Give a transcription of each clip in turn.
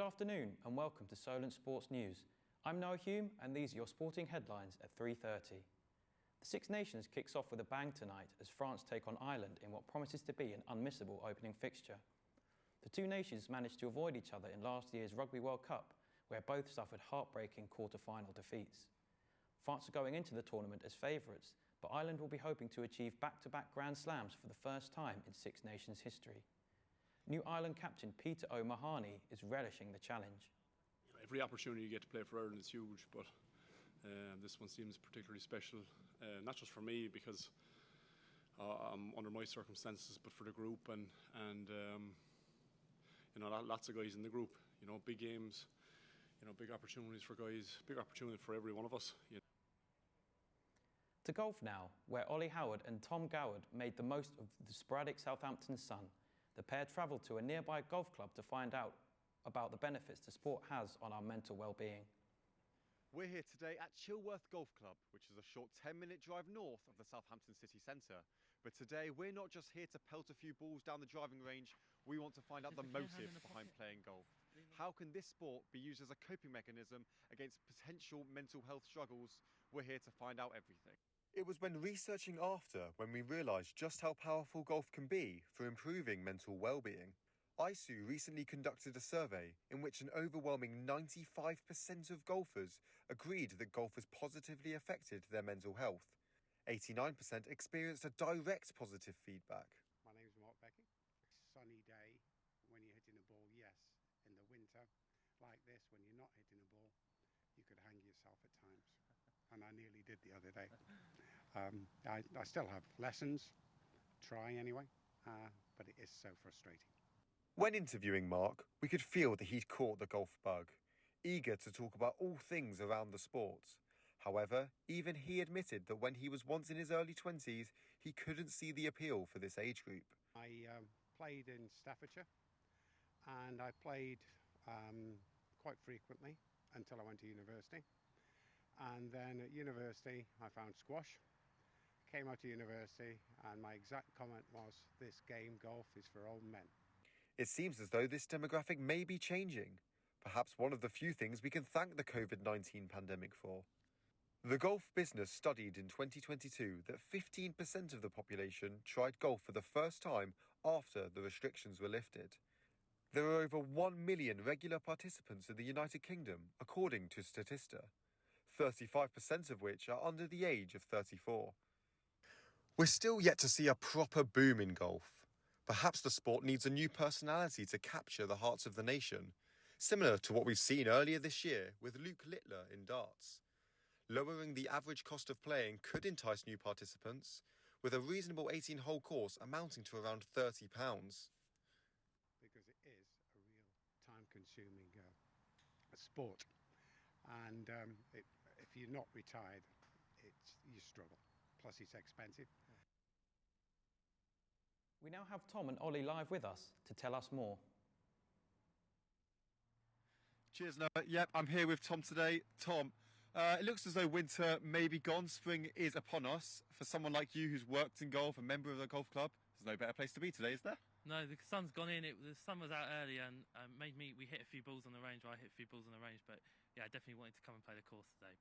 Good afternoon and welcome to Solent Sports News. I'm Noah Hume and these are your sporting headlines at 3:30. The Six Nations kicks off with a bang tonight as France take on Ireland in what promises to be an unmissable opening fixture. The two nations managed to avoid each other in last year's Rugby World Cup, where both suffered heartbreaking quarter-final defeats. France are going into the tournament as favourites, but Ireland will be hoping to achieve back-to-back Grand Slams for the first time in Six Nations history. New Ireland captain Peter O'Mahony is relishing the challenge. Every opportunity you get to play for Ireland is huge, but this one seems particularly special, not just for me because I'm under my circumstances, but for the group and lots of guys in the group. Big games, big opportunities for guys, big opportunity for every one of us. To golf now, where Ollie Howard and Tom Goward made the most of the sporadic Southampton sun. The pair travelled to a nearby golf club to find out about the benefits the sport has on our mental well-being. We're here today at Chilworth Golf Club, which is a short 10-minute drive north of the Southampton city centre. But today we're not just here to pelt a few balls down the driving range, we want to find out the motive behind playing golf. How can this sport be used as a coping mechanism against potential mental health struggles? We're here to find out everything. It was when researching after when we realised just how powerful golf can be for improving mental well-being. ISU recently conducted a survey in which an overwhelming 95% of golfers agreed that golf has positively affected their mental health. 89% experienced a direct positive feedback. My name's Mark Becky. Sunny day when you're hitting a ball, yes. In the winter, like this, when you're not hitting a ball, you could hang yourself at times. And I nearly did the other day. I still have lessons, try anyway, but it is so frustrating. When interviewing Mark, we could feel that he'd caught the golf bug, eager to talk about all things around the sport. However, even he admitted that when he was once in his early 20s, he couldn't see the appeal for this age group. I played in Staffordshire, and I played quite frequently until I went to university. And then at university, I found squash, came out to university, and my exact comment was, this game, golf, is for old men. It seems as though this demographic may be changing. Perhaps one of the few things we can thank the COVID-19 pandemic for. The Golf Business studied in 2022 that 15% of the population tried golf for the first time after the restrictions were lifted. There are over 1 million regular participants in the United Kingdom, according to Statista. 35% of which are under the age of 34. We're still yet to see a proper boom in golf. Perhaps the sport needs a new personality to capture the hearts of the nation, similar to what we've seen earlier this year with Luke Littler in darts. Lowering the average cost of playing could entice new participants, with a reasonable 18-hole course amounting to around £30. Because it is a real time-consuming sport. And if you're not retired, you struggle. Plus, it's expensive. We now have Tom and Ollie live with us to tell us more. Cheers, Noah. Yep, I'm here with Tom today. Tom, it looks as though winter may be gone. Spring is upon us. For someone like you who's worked in golf, a member of the golf club, there's no better place to be today, is there? No, the sun's gone in. The sun was out early and we hit a few balls on the range. I hit a few balls on the range, but yeah, I definitely wanted to come and play the course today.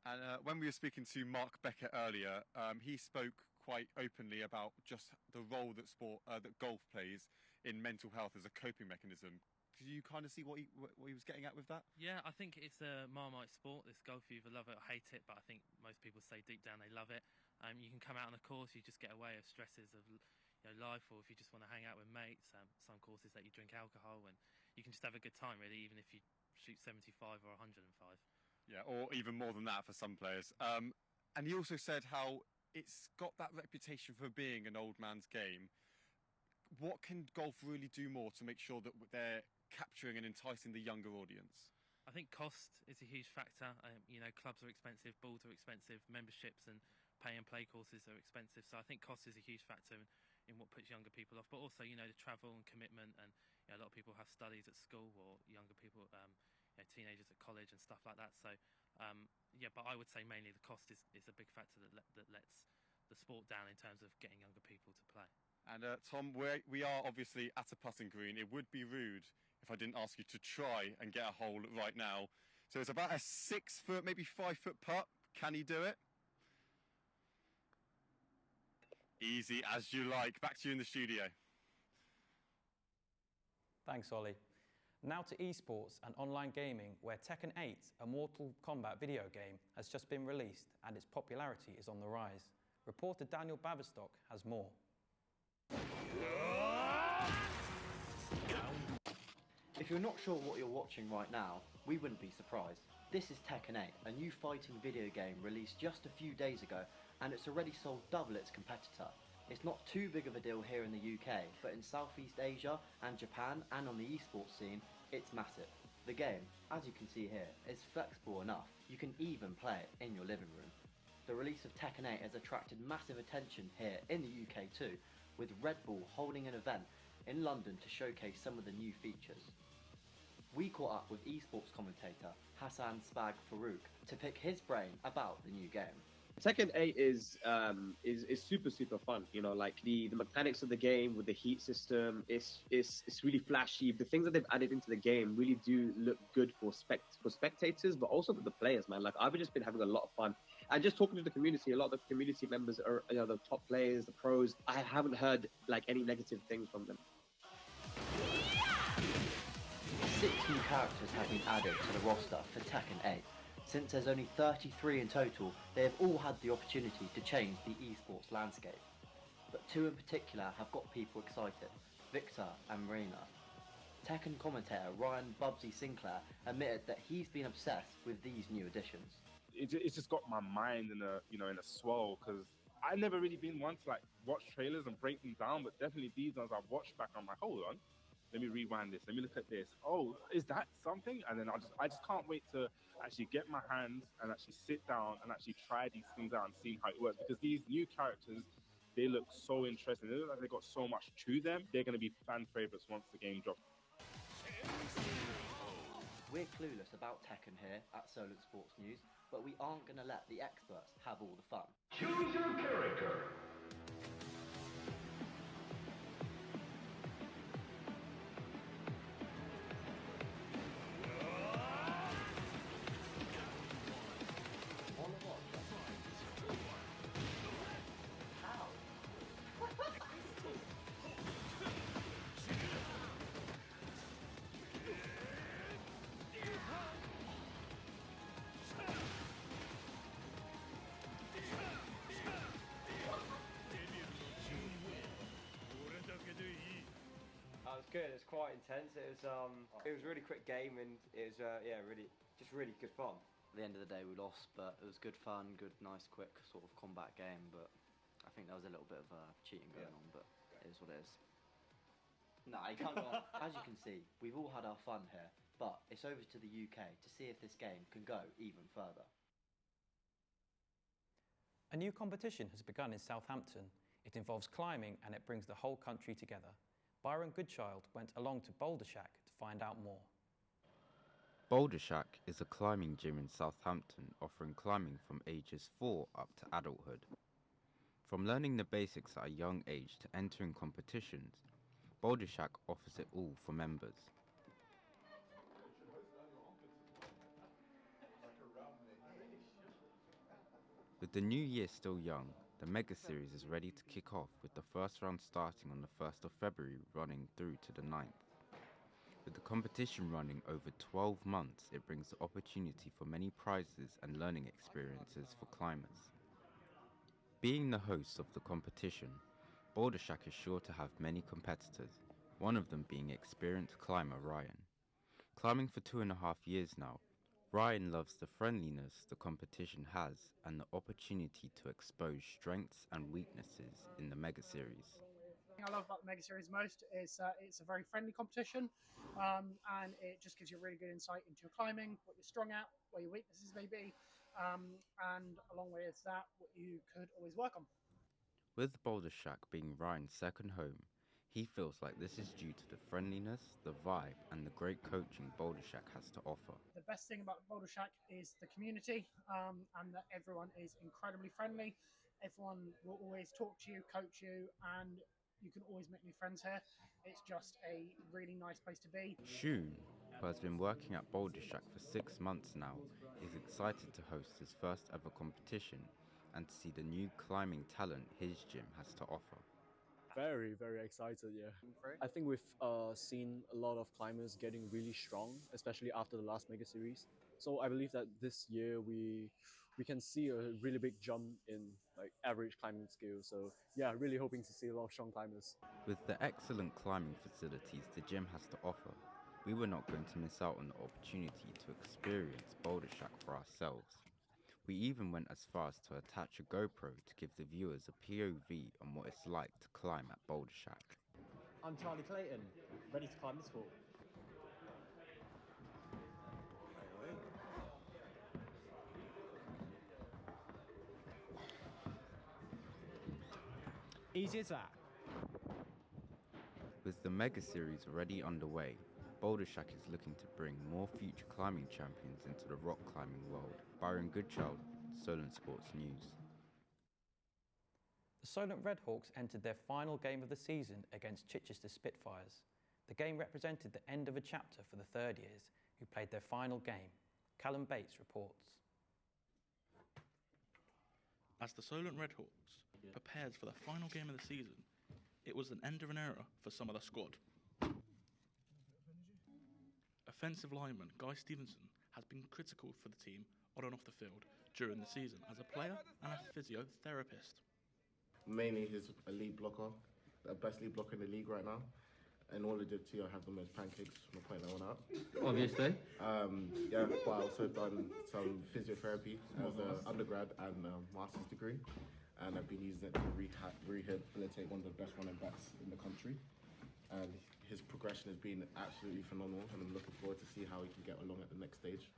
And when we were speaking to Mark Beckett earlier, he spoke quite openly about just the role that golf plays in mental health as a coping mechanism. Did you kind of see what he was getting at with that? Yeah, I think it's a Marmite sport, this golf. You either love it or hate it, but I think most people say deep down they love it. You can come out on a course, you just get away of stresses of life, or if you just want to hang out with mates. Some courses that you drink alcohol, and you can just have a good time, really, even if you shoot 75 or 105. Yeah, or even more than that for some players. And he also said how it's got that reputation for being an old man's game. What can golf really do more to make sure that they're capturing and enticing the younger audience? I think cost is a huge factor. Clubs are expensive, balls are expensive, memberships and pay and play courses are expensive. So I think cost is a huge factor in what puts younger people off. But also, the travel and commitment, and a lot of people have studies at school, or younger people, teenagers at college and stuff like that. So, but I would say mainly the cost is a big factor that lets the sport down in terms of getting younger people to play. And Tom, we are obviously at a putting green. It would be rude if I didn't ask you to try and get a hole right now. So it's about a 6 foot, maybe 5 foot putt. Can he do it? Easy as you like. Back to you in the studio. Thanks, Ollie. Now to esports and online gaming, where Tekken 8, a Mortal Kombat video game, has just been released and its popularity is on the rise. Reporter Daniel Baverstock has more. If you're not sure what you're watching right now, we wouldn't be surprised. This is Tekken 8, a new fighting video game released just a few days ago, and it's already sold double its competitor. It's not too big of a deal here in the UK, but in Southeast Asia and Japan and on the esports scene, it's massive. The game, as you can see here, is flexible enough. You can even play it in your living room. The release of Tekken 8 has attracted massive attention here in the UK too, with Red Bull holding an event in London to showcase some of the new features. We caught up with esports commentator Hassan Spag Farouk to pick his brain about the new game. Tekken 8 is super fun. You know, like the mechanics of the game with the heat system, it's really flashy. The things that they've added into the game really do look good for spectators, but also for the players, man. Like I've just been having a lot of fun. And just talking to the community, a lot of the community members are, you know, the top players, the pros. I haven't heard like any negative things from them. 6 new characters have been added to the roster for Tekken 8. Since there's only 33 in total, they have all had the opportunity to change the esports landscape. But 2 in particular have got people excited, Victor and Marina. Tekken commentator Ryan Bubsy Sinclair admitted that he's been obsessed with these new additions. It's just got my mind in a swirl, because I've never really been one to like watch trailers and break them down, but definitely these ones I've watched back, I'm like, hold on, let me rewind this, let me look at this. Oh, is that something? And then I just can't wait to actually get my hands and actually sit down and actually try these things out and see how it works, because these new characters, they look so interesting. They look like they got so much to them. They're going to be fan favorites once the game drops. We're clueless about Tekken here at Solent Sports News, but we aren't going to let the experts have all the fun. Choose your character. It was good. It was quite intense. It was a really quick game, and it was really good fun. At the end of the day, we lost, but it was good fun, good, nice, quick sort of combat game. But I think there was a little bit of cheating going on, but it is what it is. No, you can't go on. As you can see, we've all had our fun here, but it's over to the UK to see if this game can go even further. A new competition has begun in Southampton. It involves climbing and it brings the whole country together. Byron Goodchild went along to Boulder Shack to find out more. Boulder Shack is a climbing gym in Southampton offering climbing from ages 4 up to adulthood. From learning the basics at a young age to entering competitions, Boulder Shack offers it all for members. With the new year still young, the Mega Series is ready to kick off with the first round starting on the 1st of February running through to the 9th. With the competition running over 12 months, it brings the opportunity for many prizes and learning experiences for climbers. Being the host of the competition, Boulder Shack is sure to have many competitors, one of them being experienced climber Ryan. Climbing for 2.5 years now, Ryan loves the friendliness the competition has and the opportunity to expose strengths and weaknesses in the Mega Series. The thing I love about the Mega Series most is it's a very friendly competition, and it just gives you a really good insight into your climbing, what you're strong at, where your weaknesses may be, and along with that, what you could always work on. With Boulder Shack being Ryan's second home, he feels like this is due to the friendliness, the vibe, and the great coaching Boulder Shack has to offer. The best thing about Boulder Shack is the community, and that everyone is incredibly friendly. Everyone will always talk to you, coach you, and you can always make new friends here. It's just a really nice place to be. Shun, who has been working at Boulder Shack for 6 months now, is excited to host his first ever competition and to see the new climbing talent his gym has to offer. Very, very excited, yeah. I think we've seen a lot of climbers getting really strong, especially after the last mega series. So I believe that this year we can see a really big jump in like average climbing skills. So yeah, really hoping to see a lot of strong climbers. With the excellent climbing facilities the gym has to offer, we were not going to miss out on the opportunity to experience Boulder Shack for ourselves. We even went as far as to attach a GoPro to give the viewers a POV on what it's like to climb at Boulder Shack. I'm Charlie Clayton, ready to climb this wall. Easy as that. With the Mega Series already underway, Boulder Shack is looking to bring more future climbing champions into the rock climbing world. Byron Goodchild, Solent Sports News. The Solent Redhawks entered their final game of the season against Chichester Spitfires. The game represented the end of a chapter for the third years, who played their final game. Callum Bates reports. As the Solent Redhawks prepared for the final game of the season, it was an end of an era for some of the squad. Offensive lineman Guy Stevenson has been critical for the team on and off the field during the season as a player and a physiotherapist. Mainly he's a lead blocker, the best lead blocker in the league right now. In order to have the most pancakes, I'm not putting that one out. Obviously. Yeah, but I also done some physiotherapy as an undergrad and master's degree. And I've been using it to rehabilitate one of the best running backs in the country. And his progression has been absolutely phenomenal, and I'm looking forward to see how he can get along at the next stage.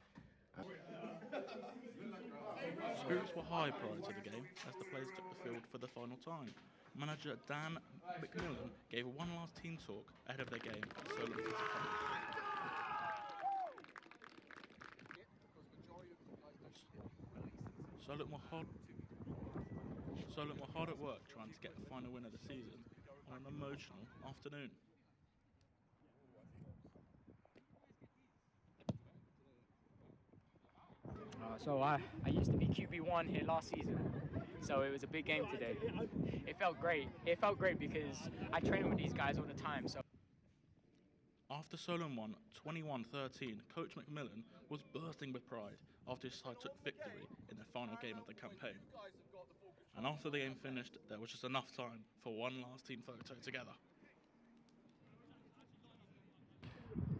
Spirits were high prior to the game as the players took the field for the final time. Manager Dan McMillan gave one last team talk ahead of their game at Solent City College. Solent were hard at work trying to get the final win of the season on an emotional afternoon. So I used to be QB1 here last season, so it was a big game today. It felt great. It felt great because I train with these guys all the time. So After Solent won 21-13, Coach McMillan was bursting with pride after his side took victory in the final game of the campaign. And after the game finished, there was just enough time for one last team photo together.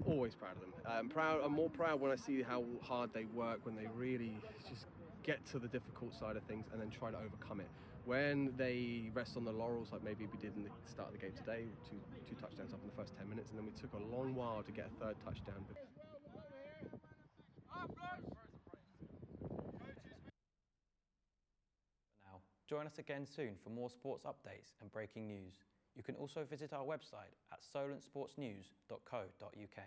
Always proud of them. I'm more proud when I see how hard they work, when they really just get to the difficult side of things and then try to overcome it. When they rest on the laurels, like maybe we did in the start of the game today, two touchdowns up in the first 10 minutes, and then we took a long while to get a third touchdown. Now, join us again soon for more sports updates and breaking news. You can also visit our website at solentsportsnews.co.uk.